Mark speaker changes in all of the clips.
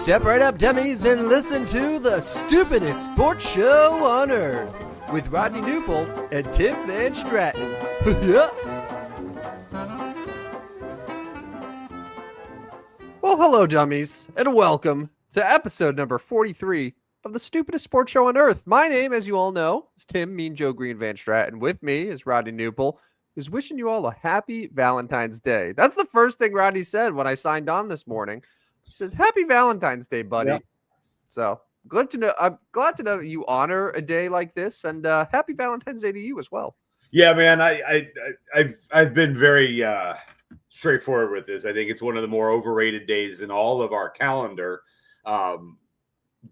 Speaker 1: Step right up, dummies, and listen to the stupidest sports show on earth with Rodney Newpol and Tim Van Stratton. Yeah. Well, hello, dummies, and welcome to episode number 43 of the stupidest sports show on earth. My name, as you all know, is Tim Mean Joe Green Van Stratton. With me is Rodney Newpol, who's wishing you all a happy Valentine's Day. That's the first thing Rodney said when I signed on this morning. He says, "Happy Valentine's Day, buddy." Yep. So glad to know. I'm glad to know that you honor a day like this, and happy Valentine's Day to you as well.
Speaker 2: Yeah, man. I've been very straightforward with this. I think it's one of the more overrated days in all of our calendar.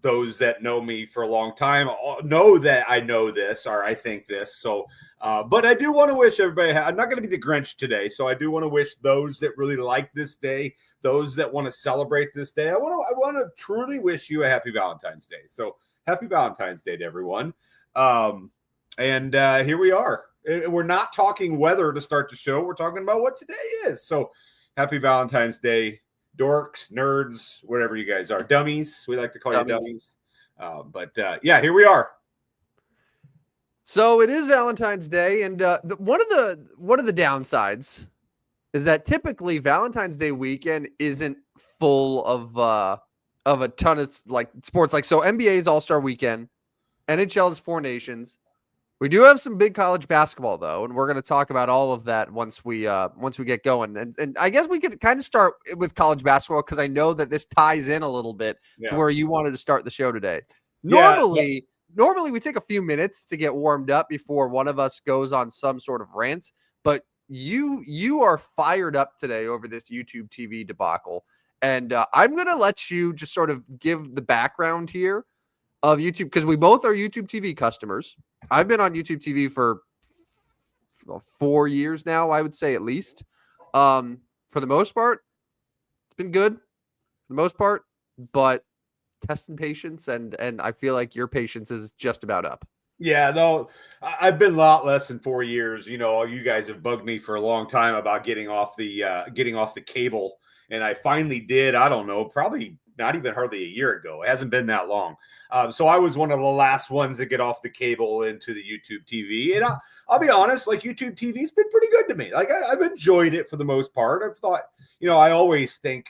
Speaker 2: Those that know me for a long time know that I know this, or I think this. So, but I do want to wish everybody. I'm not going to be the Grinch today, so I do want to wish those that really like this day, those that want to celebrate this day. I want to truly wish you a happy Valentine's Day. So, happy Valentine's Day to everyone. And here we are. We're not talking weather to start the show. We're talking about what today is. So, happy Valentine's Day. Dorks, nerds, whatever you guys are, dummies. We like to call you dummies. But here we are.
Speaker 1: So it is Valentine's Day, and one of the downsides is that typically Valentine's Day weekend isn't full of a ton of like sports. Like so, NBA's All-Star Weekend, NHL is Four Nations. We do have some big college basketball, though, and we're going to talk about all of that once we get going. And I guess we could kind of start with college basketball because I know that this ties in a little bit to where you wanted to start the show today. Normally we take a few minutes to get warmed up before one of us goes on some sort of rant, but you are fired up today over this YouTube TV debacle, and I'm going to let you just sort of give the background here of YouTube because we both are YouTube TV customers. I've been on YouTube TV for 4 years now, I would say at least. For the most part, it's been good for the most part, but testing patience and I feel like your patience is just about up.
Speaker 2: Yeah, no, I've been a lot less than 4 years. You know, you guys have bugged me for a long time about getting off the cable, and I finally did. I don't know, probably not even hardly a year ago. It hasn't been that long. So I was one of the last ones to get off the cable into the YouTube TV. And I'll be honest, like YouTube TV has been pretty good to me. Like I've enjoyed it for the most part. I've thought, I always think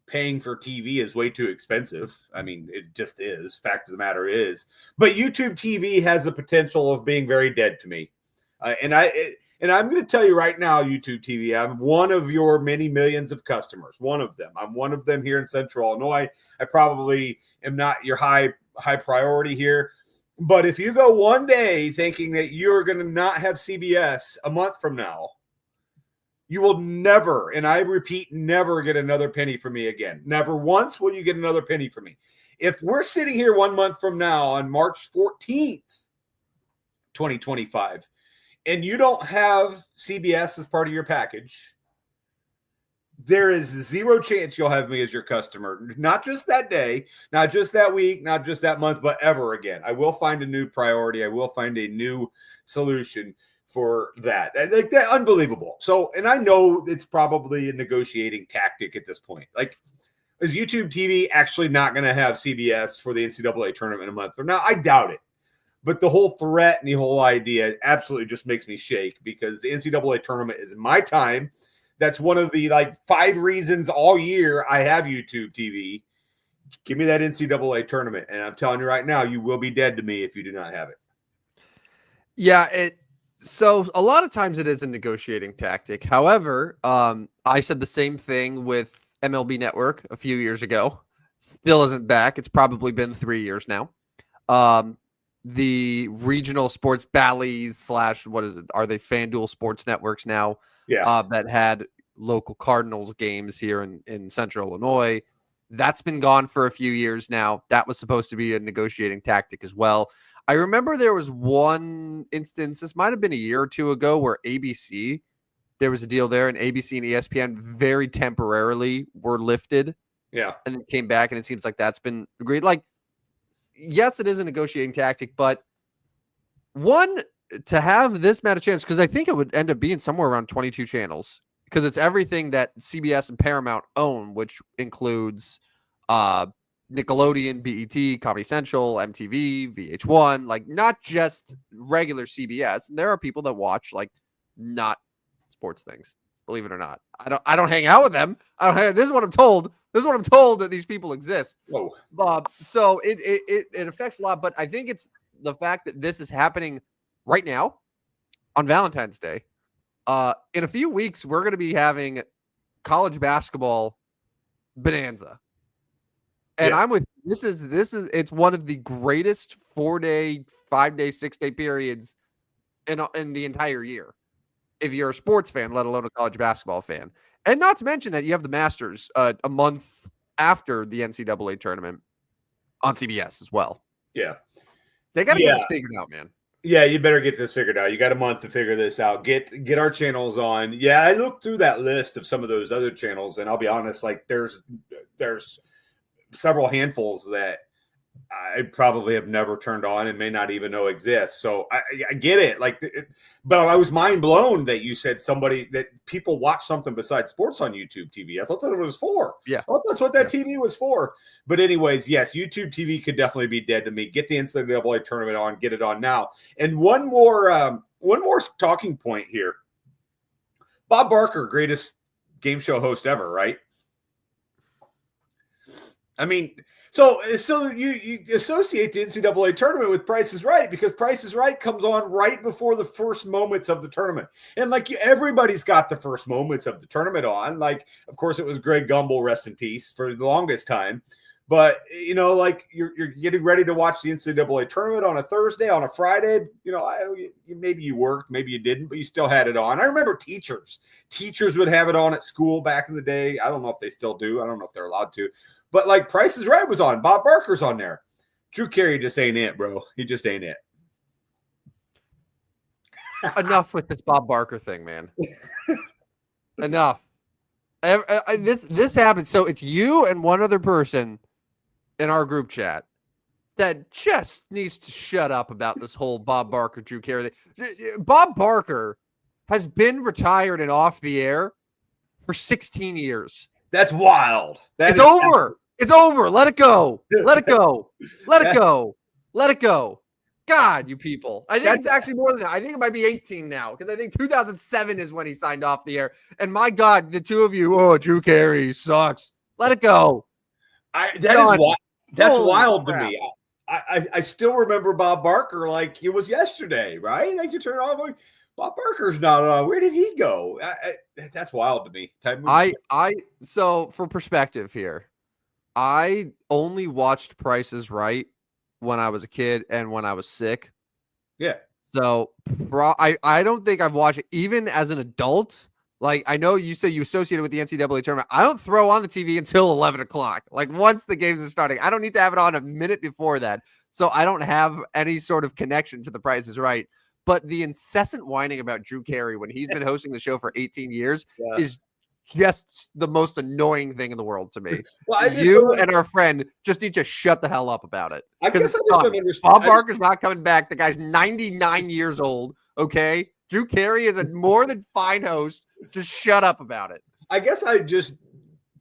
Speaker 2: paying for TV is way too expensive. I mean, it just is. Fact of the matter is. But YouTube TV has the potential of being very dead to me. And I'm going to tell you right now, YouTube TV, I'm one of your many millions of customers. One of them. I'm one of them here in Central Illinois. I probably am not your high priority here. But if you go one day thinking that you're going to not have CBS a month from now, you will never, and I repeat, never get another penny from me again. Never once will you get another penny from me. If we're sitting here 1 month from now on March 14th, 2025, and you don't have CBS as part of your package, there is zero chance you'll have me as your customer. Not just that day, not just that week, not just that month, but ever again. I will find a new priority. I will find a new solution for that. Like that, unbelievable. So, and I know it's probably a negotiating tactic at this point. Like, is YouTube TV actually not going to have CBS for the NCAA tournament in a month from now? I doubt it. But the whole threat and the whole idea absolutely just makes me shake because the NCAA tournament is my time. That's one of the 5 reasons all year I have YouTube TV. Give me that NCAA tournament. And I'm telling you right now, you will be dead to me if you do not have it.
Speaker 1: Yeah, so a lot of times it is a negotiating tactic. However, I said the same thing with MLB Network a few years ago. Still isn't back. It's probably been 3 years now. The regional sports Bally's / what is it? Are they FanDuel Sports Networks now?
Speaker 2: Yeah.
Speaker 1: That had local Cardinals games here in Central Illinois. That's been gone for a few years now. That was supposed to be a negotiating tactic as well. I remember there was one instance, this might have been a year or two ago, where ABC, there was a deal there, and ABC and ESPN very temporarily were lifted.
Speaker 2: Yeah.
Speaker 1: And then came back, and it seems like that's been agreed. Like, yes, it is a negotiating tactic, but one, to have this amount of chance, because I think it would end up being somewhere around 22 channels, because it's everything that CBS and Paramount own, which includes Nickelodeon, BET, Comedy Central, MTV, VH1, like not just regular CBS. And there are people that watch like not sports things, believe it or not. I don't hang out with them. This is what I'm told. This is what I'm told that these people exist.
Speaker 2: Whoa.
Speaker 1: So it affects a lot, but I think it's the fact that this is happening right now on Valentine's Day. In a few weeks, we're going to be having college basketball bonanza. And I'm with this is it's one of the greatest 4-day, 5-day, 6-day periods in the entire year. If you're a sports fan, let alone a college basketball fan. And not to mention that you have the Masters a month after the NCAA tournament on CBS as well.
Speaker 2: Yeah.
Speaker 1: They got to get this figured out, man.
Speaker 2: Yeah, you better get this figured out. You got a month to figure this out. Get our channels on. Yeah, I looked through that list of some of those other channels, and I'll be honest, like there's several handfuls that I probably have never turned on and may not even know exist. So I get it. But I was mind blown that you said that people watch something besides sports on YouTube TV. I thought that it was for.
Speaker 1: Yeah.
Speaker 2: I thought that's what that TV was for. But anyways, yes, YouTube TV could definitely be dead to me. Get the NCAA tournament on. Get it on now. And one more talking point here. Bob Barker, greatest game show host ever, right? I mean, so you associate the NCAA tournament with Price is Right because Price is Right comes on right before the first moments of the tournament. And everybody's got the first moments of the tournament on. Like, of course, it was Greg Gumbel, rest in peace, for the longest time. But, you're getting ready to watch the NCAA tournament on a Thursday, on a Friday. Maybe you worked, maybe you didn't, but you still had it on. I remember teachers would have it on at school back in the day. I don't know if they still do. I don't know if they're allowed to. But Price is Right was on. Bob Barker's on there. Drew Carey just ain't it, bro. He just ain't it.
Speaker 1: Enough with this Bob Barker thing, man. Enough. This happened. So it's you and one other person in our group chat that just needs to shut up about this whole Bob Barker, Drew Carey thing. Bob Barker has been retired and off the air for 16 years.
Speaker 2: That's wild.
Speaker 1: It's over. It's over. Let it go. Let it go. Let it go. Let it go. God, you people. I think it's actually more than that. I think it might be 18 now because I think 2007 is when he signed off the air. And my God, the two of you, Drew Carey sucks. Let it go.
Speaker 2: That's wild to me. I still remember Bob Barker like it was yesterday, right? Like you turn it on, Bob Barker's not on. Where did he go? That's wild to me.
Speaker 1: So for perspective here, I only watched Price is Right when I was a kid and when I was sick.
Speaker 2: Yeah.
Speaker 1: So I don't think I've watched it even as an adult. Like I know you say you associate it with the NCAA tournament. I don't throw on the TV until 11 o'clock. Like once the games are starting, I don't need to have it on a minute before that. So I don't have any sort of connection to the Price is Right. But the incessant whining about Drew Carey when he's been hosting the show for 18 years is just the most annoying thing in the world to me. Well, you and our friend just need to shut the hell up about it.
Speaker 2: I guess I just don't understand.
Speaker 1: Bob Barker's not coming back. The guy's 99 years old, okay? Drew Carey is a more than fine host. Just shut up about it.
Speaker 2: I guess I just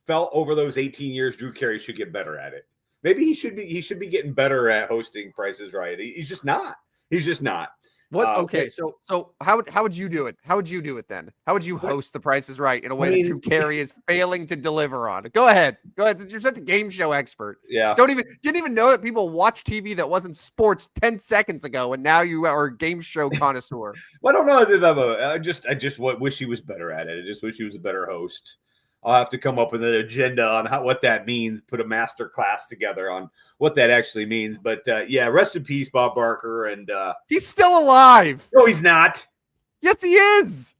Speaker 2: felt over those 18 years Drew Carey should get better at it. Maybe he should be getting better at hosting Price is Right. He's just not. He's just not.
Speaker 1: What? Okay, so how would you do it? How would you do it then? How would you host The Price is Right in a way that Drew Carey is failing to deliver on? Go ahead. You're such a game show expert.
Speaker 2: Yeah.
Speaker 1: Didn't even know that people watch TV that wasn't sports 10 seconds ago, and now you are a game show connoisseur.
Speaker 2: Well, I don't know. I just wish he was better at it. I just wish he was a better host. I'll have to come up with an agenda on what that means, put a master class together on what that actually means. But rest in peace, Bob Barker. And
Speaker 1: he's still alive.
Speaker 2: No, he's not.
Speaker 1: Yes, he is.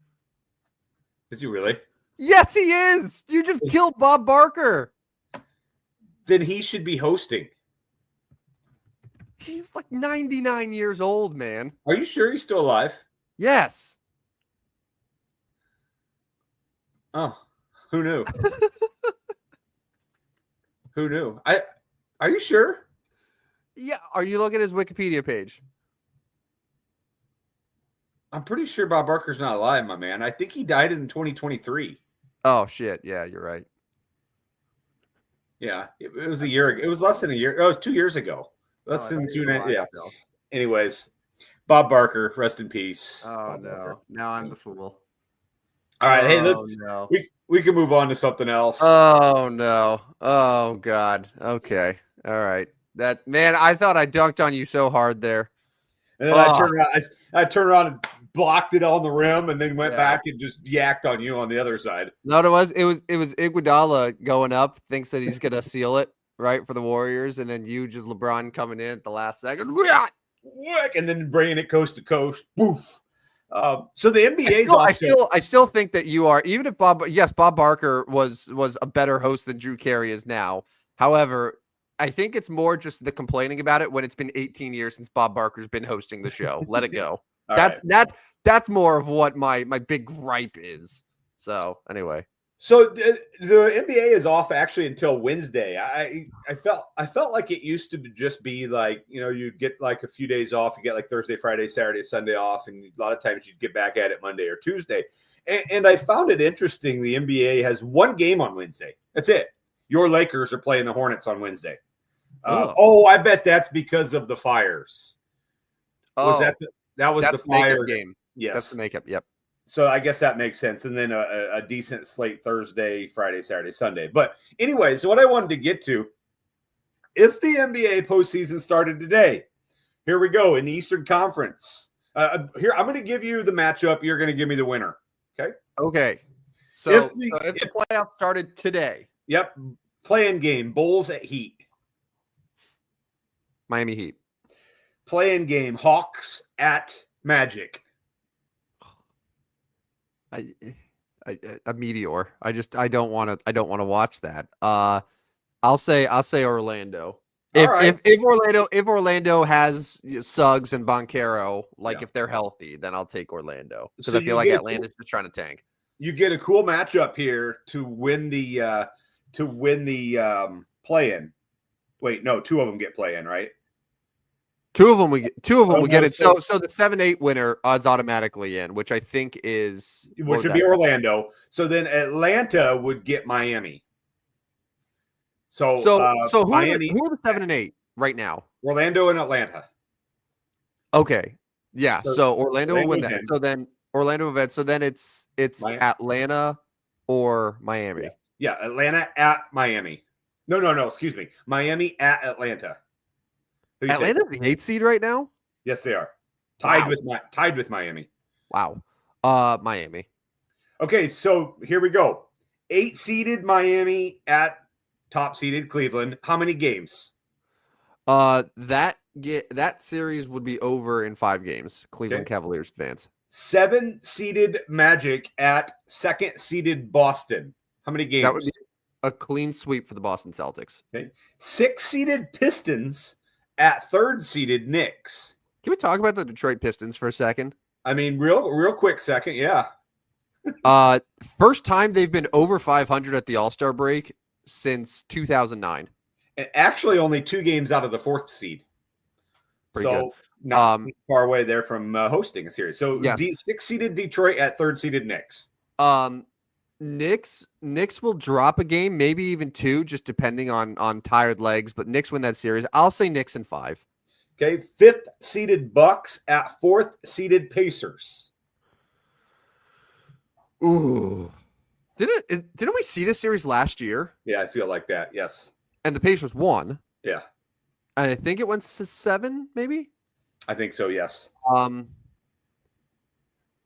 Speaker 2: Is he really?
Speaker 1: Yes, he is. You just killed Bob Barker.
Speaker 2: Then he should be hosting.
Speaker 1: He's like 99 years old, man.
Speaker 2: Are you sure he's still alive?
Speaker 1: Yes.
Speaker 2: Oh. Who knew? Who knew? Are you sure?
Speaker 1: Yeah. Are you looking at his Wikipedia page?
Speaker 2: I'm pretty sure Bob Barker's not alive, my man. I think he died in 2023.
Speaker 1: Oh shit! Yeah, you're right.
Speaker 2: Yeah, it was a year ago. It was less than a year. Oh, it was 2 years ago. Less than 2 Yeah.
Speaker 1: Still.
Speaker 2: Anyways, Bob Barker, rest in peace.
Speaker 1: Oh
Speaker 2: Bob
Speaker 1: no!
Speaker 2: Barker.
Speaker 1: Now I'm the fool.
Speaker 2: All right, hey,
Speaker 1: Oh no!
Speaker 2: we can move on to something else.
Speaker 1: Oh no! Oh god! Okay. All right. That man, I thought I dunked on you so hard there.
Speaker 2: And then I turned around. I turned around and blocked it on the rim, and then went
Speaker 1: Yeah.
Speaker 2: back and just yacked on you on the other side.
Speaker 1: No, it was Iguodala going up, thinks that he's gonna seal it right for the Warriors, and then you just LeBron coming in at the last second,
Speaker 2: Whack, and then bringing it coast to coast. Boof. So the NBA's
Speaker 1: I still think that you are, even if Bob Barker was a better host than Drew Carey is now. However, I think it's more just the complaining about it when it's been 18 years since Bob Barker's been hosting the show. Let it go. That's more of what my big gripe is. So anyway.
Speaker 2: So the NBA is off actually until Wednesday. I felt like it used to just be like, you'd get like a few days off. You get like Thursday, Friday, Saturday, Sunday off, and a lot of times you'd get back at it Monday or Tuesday. And I found it interesting. The NBA has one game on Wednesday. That's it. Your Lakers are playing the Hornets on Wednesday. I bet that's because of the fires. Was that the fire
Speaker 1: game?
Speaker 2: Yes,
Speaker 1: that's the makeup. Yep.
Speaker 2: So I guess that makes sense. And then a decent slate Thursday, Friday, Saturday, Sunday. But anyway, so what I wanted to get to, if the NBA postseason started today, here we go in the Eastern Conference. Here, I'm going to give you the matchup. You're going to give me the winner. Okay.
Speaker 1: Okay. So if the playoffs started today.
Speaker 2: Yep. Play-in game, Bulls at Heat.
Speaker 1: Miami Heat.
Speaker 2: Play-in game, Hawks at Magic.
Speaker 1: A meteor. I don't want to watch that. I'll say Orlando. If Orlando has Suggs and Boncaro, if they're healthy, then I'll take Orlando because I feel like Atlanta's just trying to tank.
Speaker 2: You get a cool matchup here to win the play-in. Wait, no, two of them get play-in, right?
Speaker 1: Two of them we get it. So the 7-8 winner is automatically in, which I think
Speaker 2: would be Orlando. So then Atlanta would get Miami. So
Speaker 1: Miami, who are the 7 and 8 right now?
Speaker 2: Orlando and Atlanta.
Speaker 1: Okay. Yeah. So Orlando will win that. So then Orlando will win. So then it's Atlanta or Miami.
Speaker 2: Yeah, Atlanta at Miami. No. Excuse me. Miami at Atlanta.
Speaker 1: Atlanta's the 8th seed right now?
Speaker 2: Yes, they are. Tied with Miami.
Speaker 1: Wow. Miami.
Speaker 2: Okay, so here we go. 8-seeded Miami at top-seeded Cleveland. How many games?
Speaker 1: That series would be over in 5 games. Cleveland Cavaliers advance.
Speaker 2: 7-seeded Magic at 2nd-seeded Boston. How many games?
Speaker 1: That would be a clean sweep for the Boston Celtics.
Speaker 2: Okay. 6-seeded Pistons at 3rd-seeded Knicks.
Speaker 1: Can we talk about the Detroit Pistons for a second?
Speaker 2: I mean, real quick second, yeah.
Speaker 1: First time they've been over 500 at the All-Star break since 2009.
Speaker 2: And actually only 2 games out of the 4th seed.
Speaker 1: Pretty good.
Speaker 2: Not far away there from hosting a series. So 6-seeded Detroit at 3rd-seeded Knicks.
Speaker 1: Knicks will drop a game, maybe even 2, just depending on tired legs. But Knicks win that series. I'll say Knicks in 5.
Speaker 2: Okay, 5th-seeded Bucks at 4th-seeded Pacers.
Speaker 1: Ooh, didn't we see this series last year?
Speaker 2: Yeah, I feel like that. Yes,
Speaker 1: and the Pacers won.
Speaker 2: Yeah,
Speaker 1: and I think it went to 7, maybe.
Speaker 2: I think so. Yes.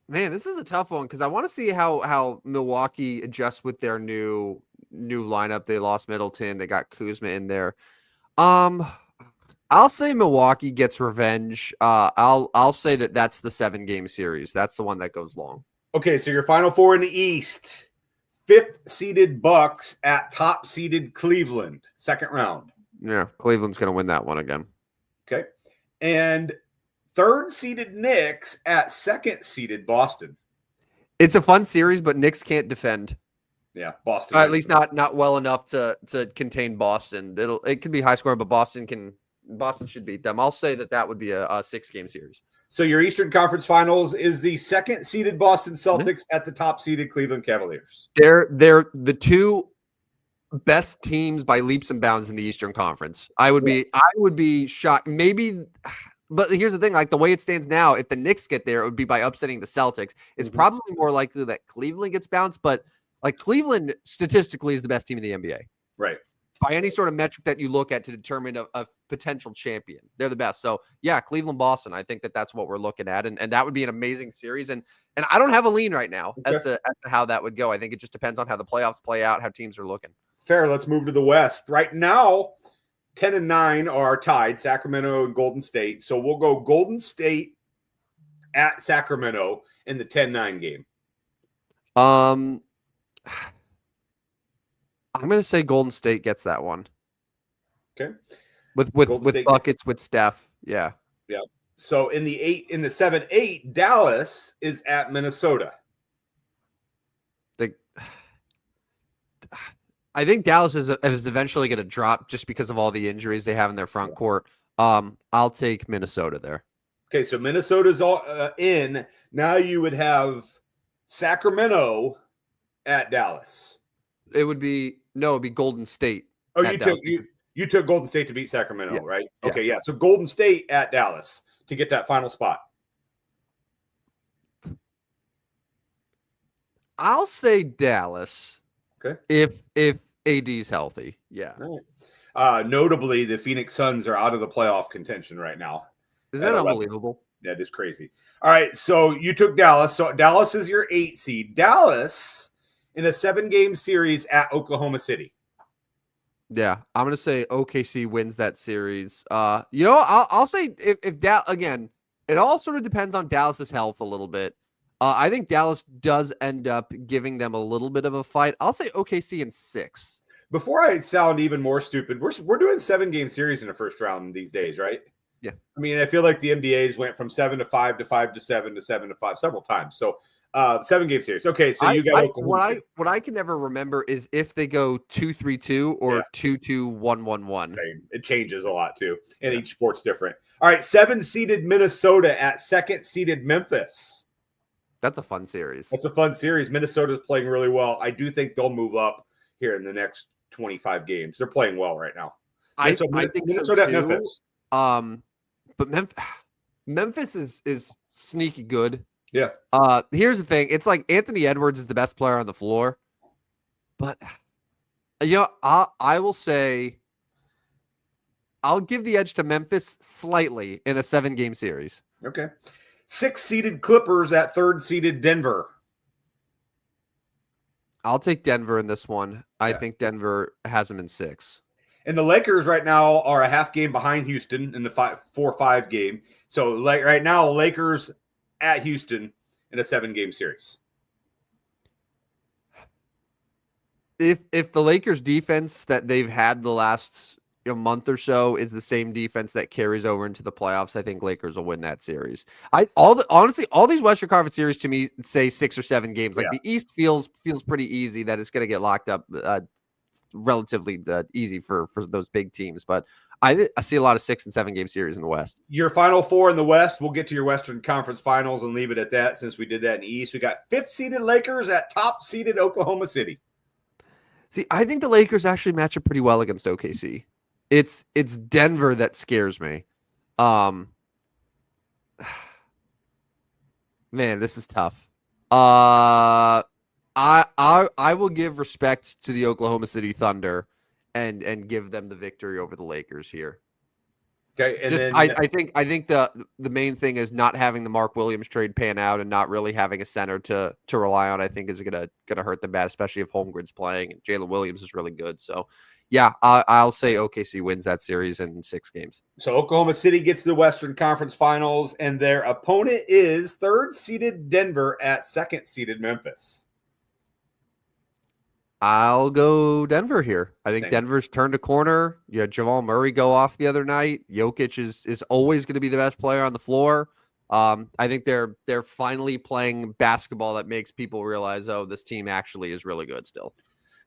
Speaker 1: Man, this is a tough one because I want to see how Milwaukee adjusts with their new lineup. They lost Middleton. They got Kuzma in there. I'll say Milwaukee gets revenge. I'll say that's the 7-game series. That's the one that goes long.
Speaker 2: Okay, so your final 4 in the East: 5th-seeded Bucks at top-seeded Cleveland, 2nd round.
Speaker 1: Yeah, Cleveland's going to win that one again.
Speaker 2: Okay, and 3rd-seeded Knicks at 2nd-seeded Boston.
Speaker 1: It's a fun series, but Knicks can't defend.
Speaker 2: Yeah, Boston.
Speaker 1: At least not well enough to contain Boston. It can be high scoring, but Boston should beat them. I'll say that would be a 6-game series.
Speaker 2: So your Eastern Conference Finals is the 2nd-seeded Boston Celtics at the top-seeded Cleveland Cavaliers.
Speaker 1: They're the two best teams by leaps and bounds in the Eastern Conference. I would be shocked. Maybe, but here's the thing: like the way it stands now, if the Knicks get there, it would be by upsetting the Celtics. It's probably more likely that Cleveland gets bounced, but like Cleveland statistically is the best team in the NBA,
Speaker 2: right?
Speaker 1: By any sort of metric that you look at to determine a potential champion, they're the best. So yeah, Cleveland, Boston. I think that's what we're looking at, and that would be an amazing series. And I don't have a lean right now as to how that would go. I think it just depends on how the playoffs play out, how teams are looking.
Speaker 2: Fair. Let's move to the West. Right now, 10 and 9 are tied, Sacramento and Golden State. So we'll go Golden State at Sacramento in the 10-9 game.
Speaker 1: I'm going to say Golden State gets that one.
Speaker 2: Okay.
Speaker 1: With buckets with Steph. Yeah.
Speaker 2: Yeah. So in the 7-8, Dallas is at Minnesota.
Speaker 1: I think Dallas is eventually going to drop just because of all the injuries they have in their front court. I'll take Minnesota there.
Speaker 2: Okay, so Minnesota's all in. Now you would have Sacramento at Dallas.
Speaker 1: It'd be Golden State.
Speaker 2: Oh, you took Golden State to beat Sacramento, right?
Speaker 1: Yeah.
Speaker 2: Okay, yeah. So Golden State at Dallas to get that final spot.
Speaker 1: I'll say Dallas.
Speaker 2: Okay.
Speaker 1: If AD's healthy. Yeah.
Speaker 2: Right. Notably, the Phoenix Suns are out of the playoff contention right now.
Speaker 1: Isn't that unbelievable?
Speaker 2: That is crazy. All right, so you took Dallas. So Dallas is your 8 seed. Dallas in a 7-game series at Oklahoma City.
Speaker 1: Yeah, I'm gonna say OKC wins that series. I'll say if Dallas again, it all sort of depends on Dallas's health a little bit. I think Dallas does end up giving them a little bit of a fight. I'll say OKC in 6.
Speaker 2: Before I sound even more stupid, we're doing 7-game series in the first round these days, right?
Speaker 1: Yeah.
Speaker 2: I mean, I feel like the NBA's went from 7 to 5 to 5 to 7 to 7 to 5 several times. So 7-game series. Okay, so you got
Speaker 1: what I can never remember is if they go 2-3-2 or 2-2-1-1-1.
Speaker 2: Same. It changes a lot too, and each sport's different. All right, 7-seeded Minnesota at 2nd-seeded Memphis.
Speaker 1: That's a fun series.
Speaker 2: That's a fun series. Minnesota's playing really well. I do think they'll move up here in the next 25 games. They're playing well right now.
Speaker 1: I think Minnesota
Speaker 2: so too. At Memphis.
Speaker 1: But Memphis is sneaky good.
Speaker 2: Yeah.
Speaker 1: Here's the thing. It's like Anthony Edwards is the best player on the floor. But I will say I'll give the edge to Memphis slightly in a 7-game series.
Speaker 2: Okay. 6-seeded Clippers at 3rd-seeded Denver.
Speaker 1: I'll take Denver in this one. I think Denver has them in 6.
Speaker 2: And the Lakers right now are a half game behind Houston in the 4-5 game. So right now, Lakers at Houston in a 7-game series.
Speaker 1: If the Lakers defense that they've had the last month or so is the same defense that carries over into the playoffs, I think Lakers will win that series. Honestly, all these Western Conference series to me say 6 or 7 games. Like the East feels pretty easy that it's going to get locked up relatively easy for those big teams. But I see a lot of 6 and 7 game series in the West.
Speaker 2: Your final 4 in the West. We'll get to your Western Conference Finals and leave it at that since we did that in the East. We got 5th-seeded Lakers at top-seeded Oklahoma City.
Speaker 1: See, I think the Lakers actually match up pretty well against OKC. It's Denver that scares me. Man, this is tough. I will give respect to the Oklahoma City Thunder and give them the victory over the Lakers here.
Speaker 2: Okay, and
Speaker 1: I think the main thing is not having the Mark Williams trade pan out and not really having a center to rely on. I think is gonna hurt them bad, especially if Holmgren's playing and Jalen Williams is really good. So. Yeah, I'll say OKC wins that series in 6 games.
Speaker 2: So Oklahoma City gets to the Western Conference Finals, and their opponent is 3rd-seeded Denver at 2nd-seeded Memphis.
Speaker 1: I'll go Denver here. I think Denver's turned a corner. You had Jamal Murray go off the other night. Jokic is always going to be the best player on the floor. I think they're finally playing basketball that makes people realize, oh, this team actually is really good still.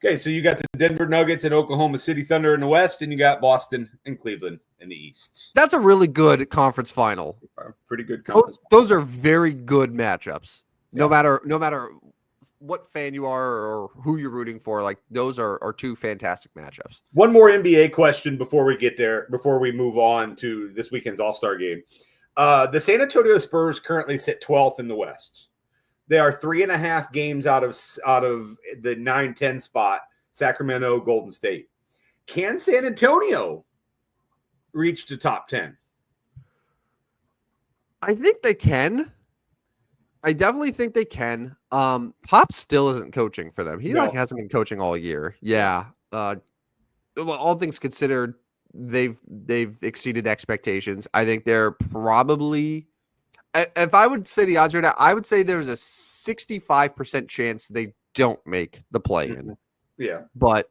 Speaker 2: Okay, so you got the Denver Nuggets and Oklahoma City Thunder in the West, and you got Boston and Cleveland in the East.
Speaker 1: That's a really good conference final.
Speaker 2: Pretty good conference.
Speaker 1: Those are very good matchups. No matter what fan you are or who you're rooting for, like those are two fantastic matchups.
Speaker 2: One more NBA question before we get there, before we move on to this weekend's All-Star game. The San Antonio Spurs currently sit 12th in the West. They are 3.5 games out of the 9-10 spot, Sacramento, Golden State. Can San Antonio reach the top 10?
Speaker 1: I think they can. I definitely think they can. Pop still isn't coaching for them. He hasn't been coaching all year. Yeah. Well, all things considered, they've exceeded expectations. I think they're probably, if I would say the odds right now, I would say there's a 65% chance they don't make the play-in.
Speaker 2: Yeah.
Speaker 1: But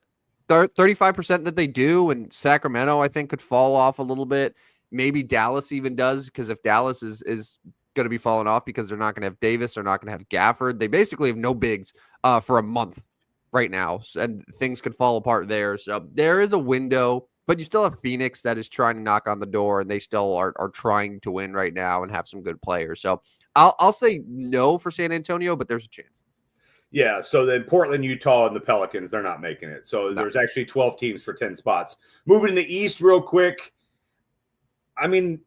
Speaker 1: 35% that they do, and Sacramento, I think, could fall off a little bit. Maybe Dallas even does, because if Dallas is going to be falling off because they're not going to have Davis, they're not going to have Gafford. They basically have no bigs for a month right now, and things could fall apart there. So there is a window, but you still have Phoenix that is trying to knock on the door, and they still are trying to win right now and have some good players. So I'll say no for San Antonio, but there's a chance.
Speaker 2: Yeah, so then Portland, Utah, and the Pelicans, they're not making it. So there's actually 12 teams for 10 spots. Moving to the East real quick. I mean,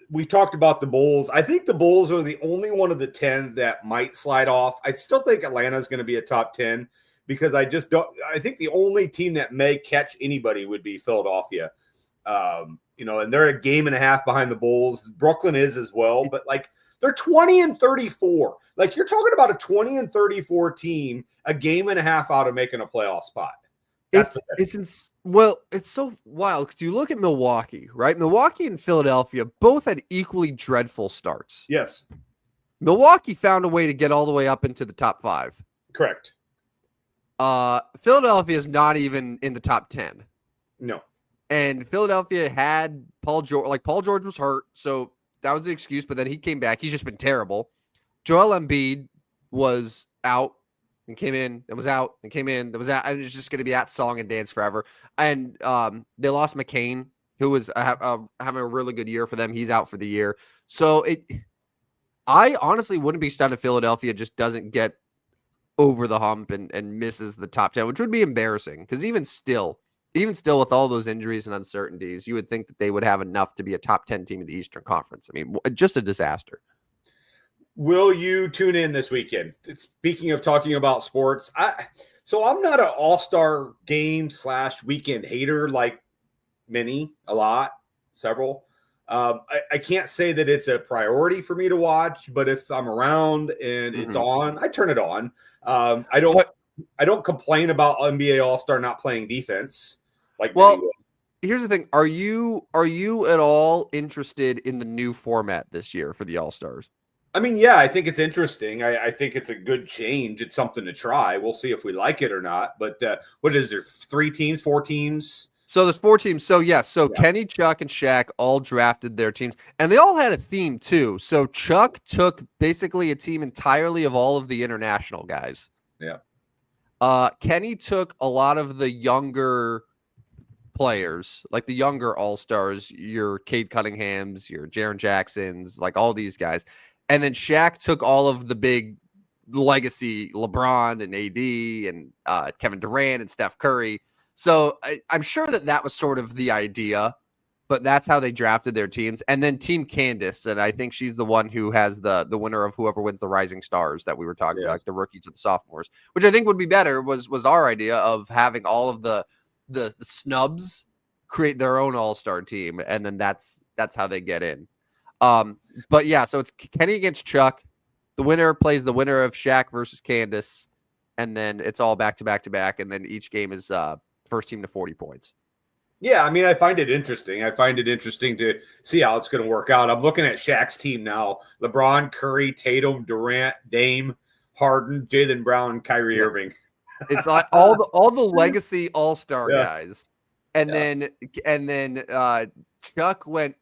Speaker 2: we talked about the Bulls. I think the Bulls are the only one of the 10 that might slide off. I still think Atlanta is going to be a top 10 because I think the only team that may catch anybody would be Philadelphia. And they're a game and a half behind the Bulls. Brooklyn is as well, but like they're 20-34. Like you're talking about a 20-34 team, a game and a half out of making a playoff spot.
Speaker 1: It's so wild because you look at Milwaukee, right? Milwaukee and Philadelphia both had equally dreadful starts.
Speaker 2: Yes.
Speaker 1: Milwaukee found a way to get all the way up into the top 5.
Speaker 2: Correct.
Speaker 1: Philadelphia is not even in the top 10.
Speaker 2: No.
Speaker 1: And Philadelphia had Paul George. Like Paul George was hurt, so that was the excuse. But then he came back. He's just been terrible. Joel Embiid was out and came in and was out and came in that was out. And it's just going to be that song and dance forever. And they lost McCain, who was having a really good year for them. He's out for the year. So I honestly wouldn't be stunned if Philadelphia just doesn't get over the hump and misses the top 10, which would be embarrassing because even still with all those injuries and uncertainties, you would think that they would have enough to be a top 10 team in the Eastern Conference. I mean, just a disaster.
Speaker 2: Will you tune in this weekend? Speaking of talking about sports, so I'm not an all-star game / weekend hater like several. I can't say that it's a priority for me to watch, but if I'm around and it's on, I turn it on. I don't complain about NBA All-Star not playing defense.
Speaker 1: Here's the thing: are you at all interested in the new format this year for the All-Stars?
Speaker 2: I mean, yeah, I think it's interesting. I think it's a good change. It's something to try. We'll see if we like it or not. But what is there? 3 teams, 4 teams?
Speaker 1: So there's 4 teams. So yes, yeah. Kenny, Chuck, and Shaq all drafted their teams, and they all had a theme too. So Chuck took basically a team entirely of all of the international guys.
Speaker 2: Yeah.
Speaker 1: Kenny took a lot of the younger players, like the younger all-stars, your Cade Cunninghams, your Jaren Jacksons, like all these guys. And then Shaq took all of the big legacy LeBron and AD and Kevin Durant and Steph Curry. So I'm sure that was sort of the idea, but that's how they drafted their teams. And then Team Candace, and I think she's the one who has the winner of whoever wins the Rising Stars that we were talking about, like the rookies or the sophomores, which I think would be better was our idea of having all of the snubs create their own all-star team, and then that's how they get in. But yeah, so it's Kenny against Chuck. The winner plays the winner of Shaq versus Candace, and then it's all back to back, and then each game is first team to 40 points.
Speaker 2: Yeah, I mean, I find it interesting. I find it interesting to see how it's going to work out. I'm looking at Shaq's team now: LeBron, Curry, Tatum, Durant, Dame, Harden, Jaylen Brown, Kyrie Irving.
Speaker 1: It's like all the legacy all-star guys, and then Chuck went,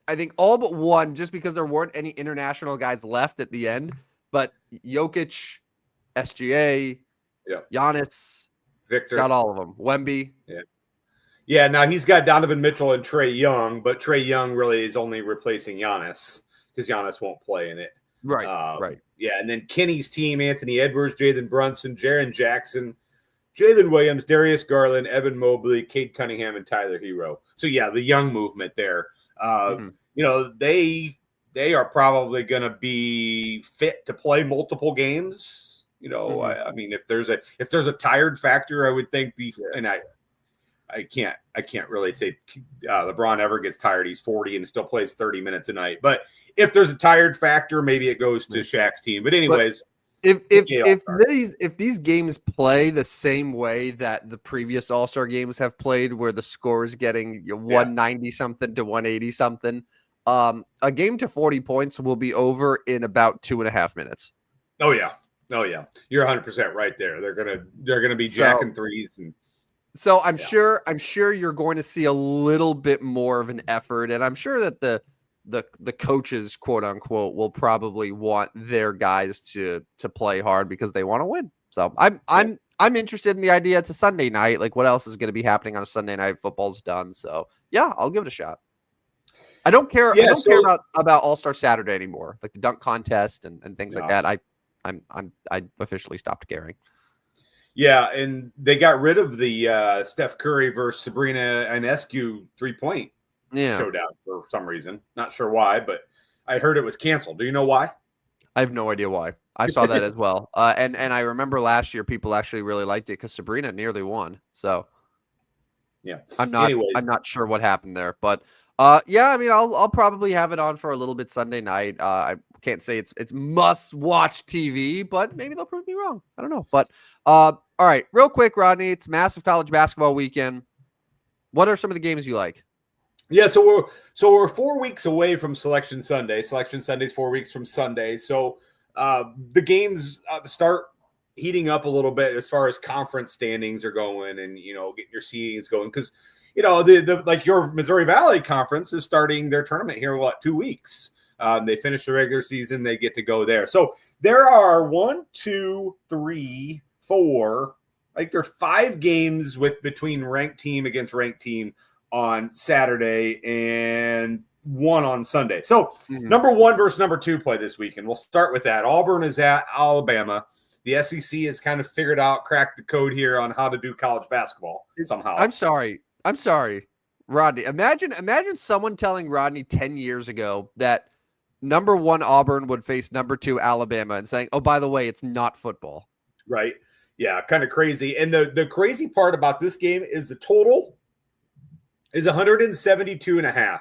Speaker 1: I think, all but one, just because there weren't any international guys left at the end. But Jokic, SGA, Giannis,
Speaker 2: Victor,
Speaker 1: got all of them. Wemby,
Speaker 2: yeah. Now he's got Donovan Mitchell and Trae Young, but Trae Young really is only replacing Giannis because Giannis won't play in it.
Speaker 1: Right. Right.
Speaker 2: Yeah, and then Kenny's team: Anthony Edwards, Jalen Brunson, Jaron Jackson, Jalen Williams, Darius Garland, Evan Mobley, Cade Cunningham, and Tyler Hero. So yeah, the young movement there.
Speaker 1: Mhm.
Speaker 2: They are probably going to be fit to play multiple games.
Speaker 1: Mhm.
Speaker 2: I mean, if there's a tired factor, I would think and I can't really say LeBron ever gets tired. He's 40 and still plays 30 minutes a night. But if there's a tired factor, maybe it goes to Shaq's team. But anyways,
Speaker 1: if these games play the same way that the previous All-Star games have played, where the score is getting 190 something to 180 something, a game to 40 points will be over in about 2.5 minutes.
Speaker 2: Oh yeah. You're 100% right there. They're gonna be jacking threes and.
Speaker 1: So I'm sure you're going to see a little bit more of an effort, and I'm sure that the coaches, quote unquote, will probably want their guys to play hard because they want to win. So I'm interested in the idea. It's a Sunday night. Like, what else is going to be happening on a Sunday night? Football's done, so yeah, I'll give it a shot. I don't care. I don't care about All-Star Saturday anymore, like the dunk contest and things like that. I officially stopped caring.
Speaker 2: Yeah, and they got rid of the Steph Curry versus Sabrina Ionescu 3-point showdown for some reason. Not sure why, but I heard it was canceled. Do you know why?
Speaker 1: I have no idea why. I saw that as well. And I remember last year people actually really liked it because Sabrina nearly won. So
Speaker 2: yeah,
Speaker 1: I'm not sure what happened there, but yeah, I mean, I'll probably have it on for a little bit Sunday night. I can't say it's must watch TV, but maybe they'll prove me wrong. I don't know. But all right, real quick, Rodney, it's massive college basketball weekend. What are some of the games you like?
Speaker 2: Yeah, so we're 4 weeks away from Selection Sunday. Selection Sunday's 4 weeks from Sunday. So the games start heating up a little bit as far as conference standings are going, and getting your seedings going, because the like your Missouri Valley Conference is starting their tournament here in 2 weeks. They finish the regular season, they get to go there. So there are 1, 2, 3, 4. Like there are 5 games between ranked team against ranked team on Saturday and 1 on Sunday. So number 1 versus number 2 play this weekend. We'll start with that. Auburn is at Alabama. The SEC has kind of cracked the code here on how to do college basketball somehow.
Speaker 1: I'm sorry, Rodney. Imagine someone telling Rodney 10 years ago that number 1 Auburn would face number 2 Alabama and saying, oh, by the way, it's not football.
Speaker 2: Right. Yeah, kind of crazy. And the crazy part about this game is the total is 172.5.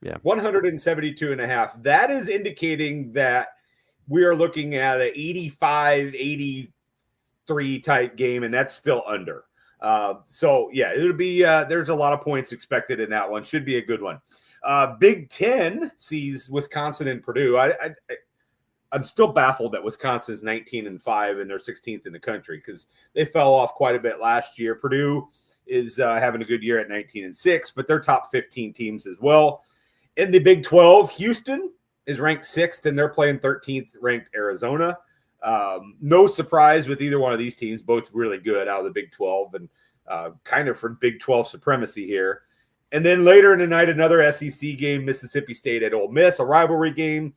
Speaker 1: Yeah.
Speaker 2: 172.5. That is indicating that we are looking at an 85, 83 type game, and that's still under. So, yeah, it'll be there's a lot of points expected in that one. Should be a good one. Big Ten sees Wisconsin and Purdue. I'm still baffled that Wisconsin's 19-5 and they're 16th in the country because they fell off quite a bit last year. Purdue is having a good year at 19-6, but they're top 15 teams as well. In the Big 12, Houston is ranked 6th, and they're playing 13th ranked Arizona. No surprise with either one of these teams, both really good out of the Big 12 and kind of for Big 12 supremacy here. And then later in the night, another SEC game, Mississippi State at Ole Miss, a rivalry game.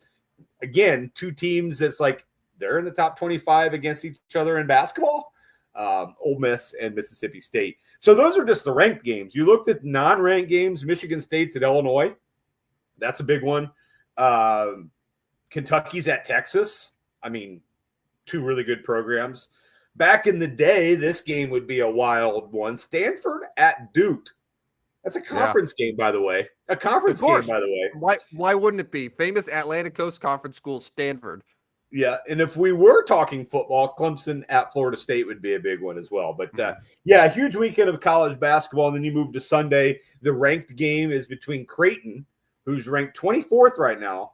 Speaker 2: Again, 2 teams that's like they're in the top 25 against each other in basketball, Ole Miss and Mississippi State. So those are just the ranked games. You looked at non-ranked games, Michigan State's at Illinois. That's a big one. Kentucky's at Texas. I mean, 2 really good programs. Back in the day, this game would be a wild one. Stanford at Duke. That's a conference game, by the way. A conference game, by the way.
Speaker 1: Why wouldn't it be? Famous Atlantic Coast Conference school, Stanford.
Speaker 2: Yeah, and if we were talking football, Clemson at Florida State would be a big one as well. But, yeah, a huge weekend of college basketball. And then you move to Sunday. The ranked game is between Creighton, who's ranked 24th right now.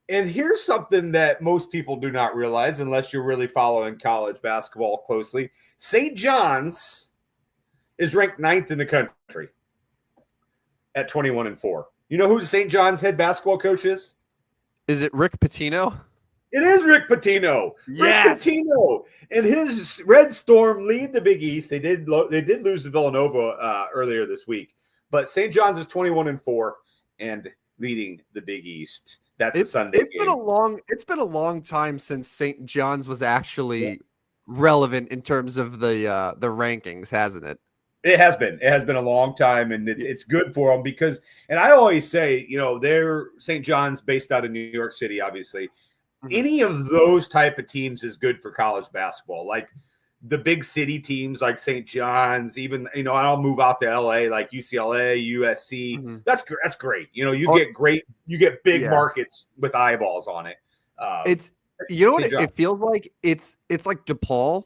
Speaker 2: And here's something that most people do not realize unless you're really following college basketball closely. St. John's is ranked 9th in the country at 21-4. You know who St. John's head basketball coach is?
Speaker 1: Is it Rick Pitino?
Speaker 2: It is Rick Pitino.
Speaker 1: Yes.
Speaker 2: Rick Pitino and his Red Storm lead the Big East. They did lose to Villanova earlier this week, but St. John's is 21-4 and leading the Big East. That's a Sunday
Speaker 1: It's been
Speaker 2: game.
Speaker 1: a long time since St. John's was actually relevant in terms of the rankings, hasn't it?
Speaker 2: It has been. It has been a long time, and it's good for them because. And I always say, they're St. John's based out of New York City, obviously.
Speaker 1: Mhm.
Speaker 2: Any of those type of teams is good for college basketball. Like the big city teams, like St. John's. Even I'll move out to LA, like UCLA, USC.
Speaker 1: Mhm.
Speaker 2: That's great. You
Speaker 1: Or
Speaker 2: get big
Speaker 1: yeah.
Speaker 2: markets with eyeballs on it.
Speaker 1: It's you know what
Speaker 2: St. John's.
Speaker 1: it feels like? It's like DePaul.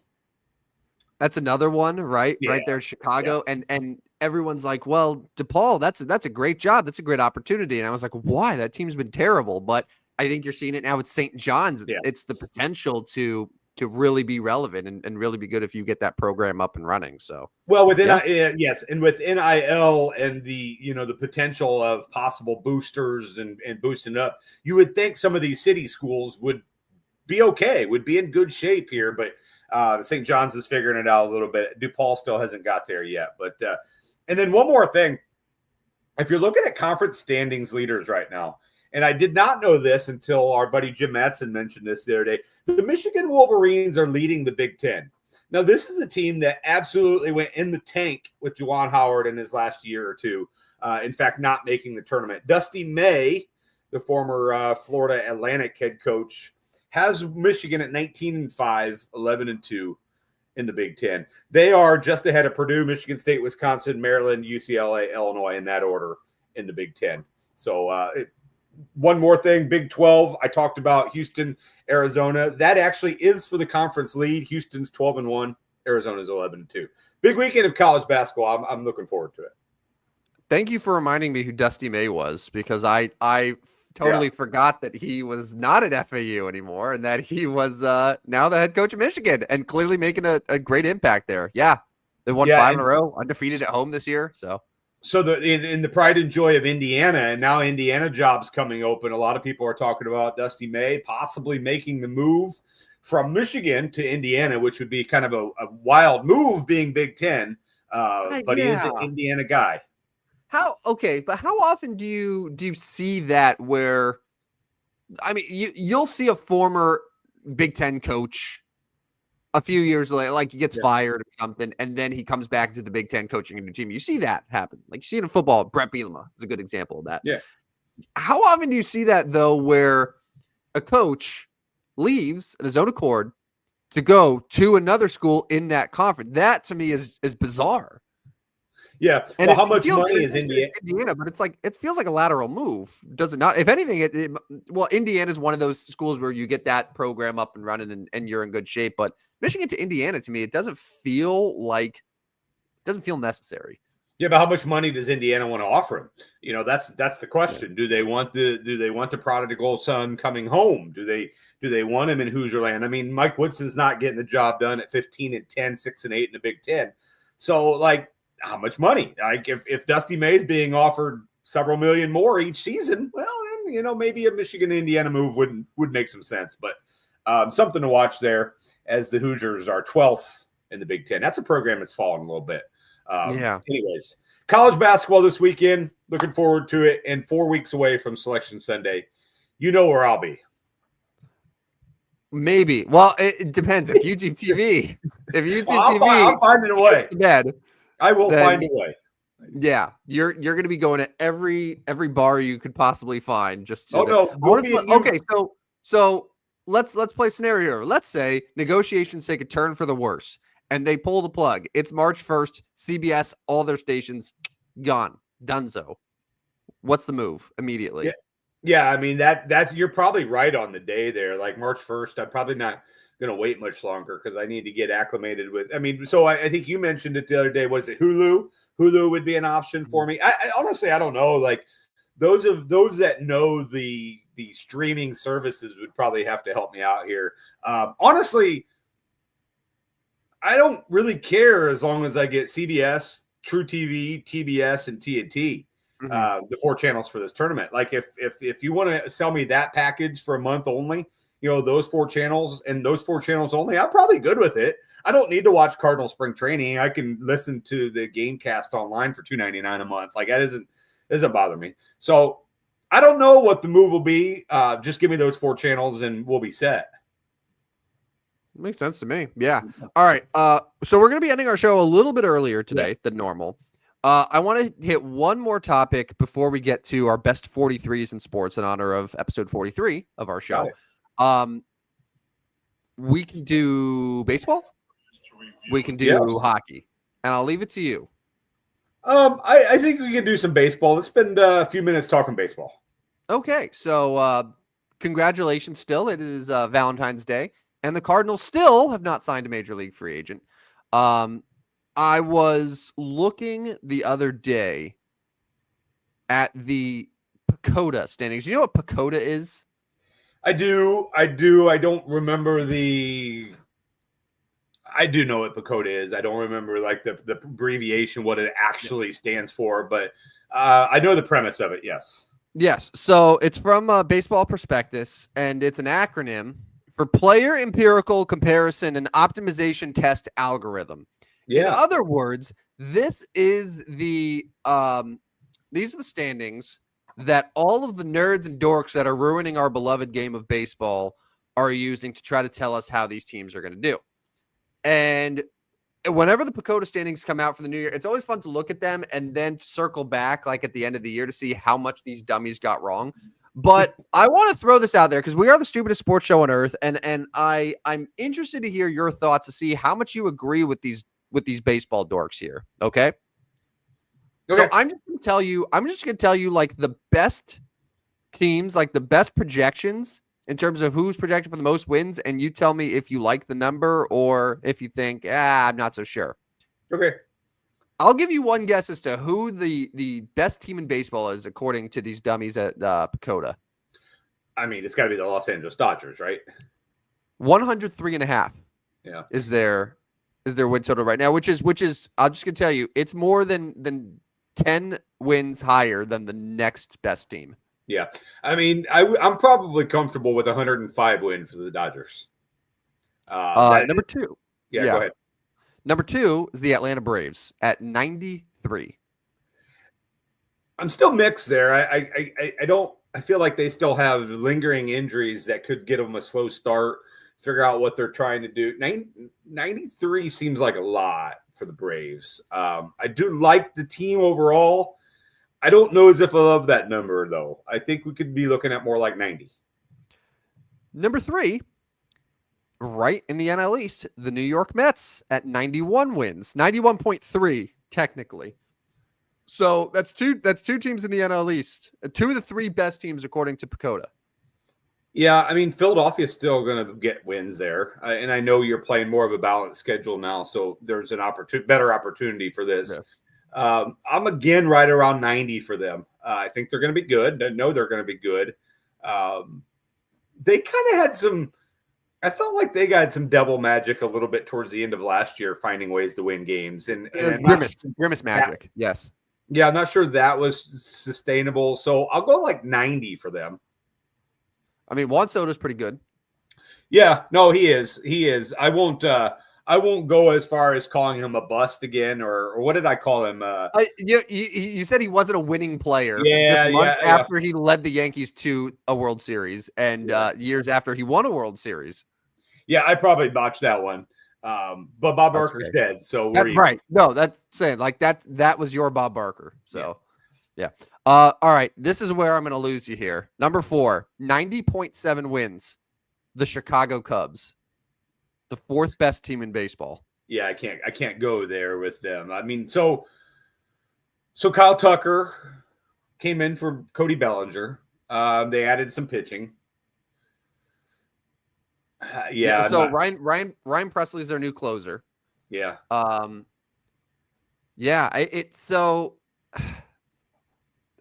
Speaker 1: That's another one, right?
Speaker 2: Yeah,
Speaker 1: Right there in
Speaker 2: yeah.
Speaker 1: Chicago. And everyone's like, well, DePaul, that's a great job. That's a great opportunity. And I was like, why? That team's been terrible. But I think you're seeing it now with St. John's.
Speaker 2: Yeah.
Speaker 1: It's the potential to really be relevant and really be good if you get that program up and running. So
Speaker 2: Well, within
Speaker 1: yeah.
Speaker 2: yes, and with NIL and the potential of possible boosters and boosting up, you would think some of these city schools would be okay, would be in good shape here, but St. John's is figuring it out a little bit. DePaul still hasn't got there yet, but and then one more thing, if you're looking at conference standings leaders right now, and I did not know this until our buddy Jim Madsen mentioned this the other day, the Michigan Wolverines are leading the Big Ten. Now, this is a team that absolutely went in the tank with Juwan Howard in his last year or two. In fact, not making the tournament. Dusty May, the former Florida Atlantic head coach, has Michigan at 19-5, 11-2 in the Big Ten. They are just ahead of Purdue, Michigan State, Wisconsin, Maryland, UCLA, Illinois in that order in the Big Ten. So one more thing, Big 12. I talked about Houston, Arizona. That actually is for the conference lead. Houston's 12-1, Arizona's 11-2. Big weekend of college basketball. I'm looking forward to it.
Speaker 1: Thank you for reminding me who Dusty May was, because I totally forgot that he was not at FAU anymore and that he was now the head coach of Michigan and clearly making a great impact there. Yeah. They won 5 in a row, undefeated at home this year. So
Speaker 2: in the pride and joy of Indiana, and now Indiana jobs coming open, a lot of people are talking about Dusty May possibly making the move from Michigan to Indiana, which would be kind of a wild move being Big Ten. But he is an Indiana guy.
Speaker 1: But how often do you see that where, I mean, you'll see a former Big Ten coach a few years later, like he gets fired or something, and then he comes back to the Big Ten coaching a new team. You see that happen. Like you see it in football. Brett Bielema is a good example of that.
Speaker 2: Yeah.
Speaker 1: How often do you see that, though, where a coach leaves at his own accord to go to another school in that conference? That, to me, is bizarre.
Speaker 2: Yeah.
Speaker 1: And
Speaker 2: well, how much money is
Speaker 1: Indiana? But it feels like a lateral move, does it not? If anything, Indiana is one of those schools where you get that program up and running and you're in good shape. But Michigan to Indiana, to me, it doesn't feel necessary.
Speaker 2: Yeah, but how much money does Indiana want to offer him? That's the question. Yeah. Do they want the prodigal son coming home? Do they want him in Hoosierland? I mean, Mike Woodson's not getting the job done at 15-10, 6-8 in the Big Ten. So, like, how much money? Like, if Dusty May's being offered several million more each season, well, then, maybe a Michigan-Indiana move would make some sense. But something to watch there, as the Hoosiers are 12th in the Big Ten. That's a program that's fallen a little bit. Anyways, college basketball this weekend. Looking forward to it. And 4 weeks away from Selection Sunday. You know where I'll be.
Speaker 1: Maybe. Well, it depends. If YouTube TV,
Speaker 2: I'll find a way.
Speaker 1: Bed,
Speaker 2: I will find a way.
Speaker 1: Yeah, you're going to be going to every bar you could possibly find. Just to
Speaker 2: okay.
Speaker 1: So let's play scenario. Let's say negotiations take a turn for the worse, and they pull the plug. It's March 1st. CBS, all their stations gone, donezo. What's the move immediately?
Speaker 2: Yeah. I mean that's you're probably right on the day there. Like March 1st, I'm probably not going to wait much longer because I need to get acclimated with. I mean, so I think you mentioned it the other day. Was it Hulu? Hulu would be an option for me. I honestly, I don't know. Like those that know the streaming services would probably have to help me out here. Honestly, I don't really care as long as I get CBS, True TV, TBS, and TNT. The 4 channels for this tournament. Like if you want to sell me that package for a month only, those 4 channels and those 4 channels only, I'm probably good with it. I don't need to watch Cardinal spring training. I can listen to the Gamecast online for $2.99 a month. Like that doesn't bother me. So I don't know what the move will be. Just give me those 4 channels and we'll be set.
Speaker 1: Makes sense to me. Yeah. All right. So we're going to be ending our show a little bit earlier today than normal. I want to hit one more topic before we get to our best 43s in sports in honor of episode 43 of our show. We can do baseball. We can do hockey. And I'll leave it to you.
Speaker 2: I think we can do some baseball. Let's spend a few minutes talking baseball.
Speaker 1: Okay. So congratulations still. It is Valentine's Day. And the Cardinals still have not signed a major league free agent. I was looking the other day at the PECOTA standings. You know what PECOTA is?
Speaker 2: I do. I don't remember I do know what PECOTA is. I don't remember like the abbreviation, what it actually stands for, but I know the premise of it. Yes.
Speaker 1: Yes. So it's from Baseball Prospectus, and it's an acronym for Player Empirical Comparison and Optimization Test Algorithm. Yeah. In other words, this is these are the standings that all of the nerds and dorks that are ruining our beloved game of baseball are using to try to tell us how these teams are going to do. And whenever the PECOTA standings come out for the new year, it's always fun to look at them and then circle back like at the end of the year to see how much these dummies got wrong. But I want to throw this out there because we are the stupidest sports show on earth, and I'm interested to hear your thoughts to see how much you agree with these baseball dorks here. Okay. So I'm just going to tell you like the best teams, like the best projections in terms of who's projected for the most wins, and you tell me if you like the number or if you think, I'm not so sure.
Speaker 2: Okay.
Speaker 1: I'll give you one guess as to who the best team in baseball is according to these dummies at PECOTA.
Speaker 2: I mean, it's got to be the Los Angeles Dodgers, right?
Speaker 1: 103.5.
Speaker 2: Yeah.
Speaker 1: Is their win total right now, which is I'm just gonna tell you, it's more than 10 wins higher than the next best team.
Speaker 2: Yeah. I mean, I'm probably comfortable with 105 win for the Dodgers.
Speaker 1: Number 2.
Speaker 2: Yeah, go ahead.
Speaker 1: Number 2 is the Atlanta Braves at 93.
Speaker 2: I'm still mixed there. I feel like they still have lingering injuries that could get them a slow start, figure out what they're trying to do. 93 seems like a lot for the Braves. I do like the team overall. I don't know as if I love that number, though. I think we could be looking at more like 90.
Speaker 1: Number 3, right in the NL East, the New York Mets at 91 wins, 91.3 technically. So that's two teams in the NL East, 2 of the 3 best teams according to PECOTA.
Speaker 2: Yeah, I mean, Philadelphia's still going to get wins there, and I know you're playing more of a balanced schedule now, so there's an better opportunity for this. Yeah. I'm again right around 90 for them. I think they're going to be good. I know they're going to be good. They kind of had some. I felt like they got some devil magic a little bit towards the end of last year, finding ways to win games and
Speaker 1: grimace magic. Yes.
Speaker 2: Yeah, I'm not sure that was sustainable. So I'll go like 90 for them.
Speaker 1: I mean, Juan Soto's pretty good.
Speaker 2: Yeah, no, he is. I won't go as far as calling him a bust again, or what did I call him?
Speaker 1: You said he wasn't a winning player.
Speaker 2: Yeah,
Speaker 1: just months after he led the Yankees to a World Series, and years after he won a World Series.
Speaker 2: Yeah, I probably botched that one. But Bob Barker's dead, so
Speaker 1: right. No, that's saying like that was your Bob Barker. So yeah. All right. This is where I'm going to lose you here. Number 4, 90.7 wins. The Chicago Cubs, the 4th best team in baseball.
Speaker 2: Yeah, I can't go there with them. I mean, so Kyle Tucker came in for Cody Bellinger. They added some pitching. Yeah.
Speaker 1: So Ryan Presley's their new closer.
Speaker 2: Yeah.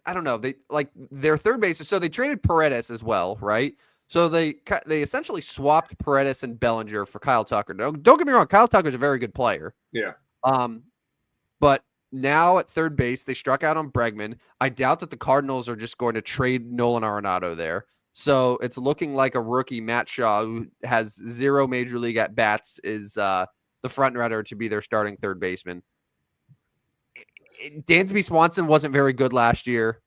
Speaker 1: I don't know. They like their third bases. So they traded Paredes as well, right? So they essentially swapped Paredes and Bellinger for Kyle Tucker. Don't get me wrong. Kyle Tucker's a very good player.
Speaker 2: Yeah.
Speaker 1: But now at third base, they struck out on Bregman. I doubt that the Cardinals are just going to trade Nolan Arenado there. So it's looking like a rookie, Matt Shaw, who has 0 major league at bats, is the front runner to be their starting third baseman. Dansby Swanson wasn't very good last year.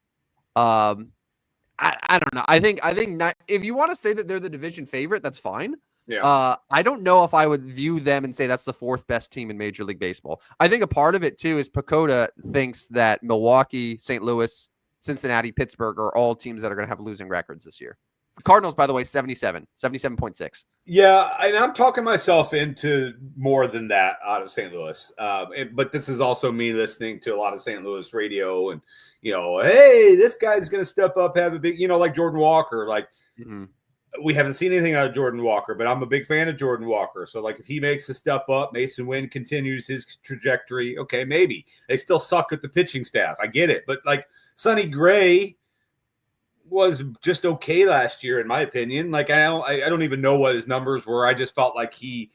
Speaker 1: I don't know. I think not, if you want to say that they're the division favorite, that's fine.
Speaker 2: Yeah.
Speaker 1: I don't know if I would view them and say that's the fourth best team in Major League Baseball. I think a part of it too is Pacoda thinks that Milwaukee, St. Louis, Cincinnati, Pittsburgh are all teams that are going to have losing records this year. Cardinals, by the way, 77.6.
Speaker 2: Yeah, and I'm talking myself into more than that out of St. Louis. But this is also me listening to a lot of St. Louis radio and, hey, this guy's going to step up, have a big, like Jordan Walker. Like, we haven't seen anything out of Jordan Walker, but I'm a big fan of Jordan Walker. So, like, if he makes a step up, Mason Wynn continues his trajectory, okay, maybe. They still suck at the pitching staff. I get it. But, like, Sonny Gray was just okay last year, in my opinion. Like, I don't even know what his numbers were. I just felt like he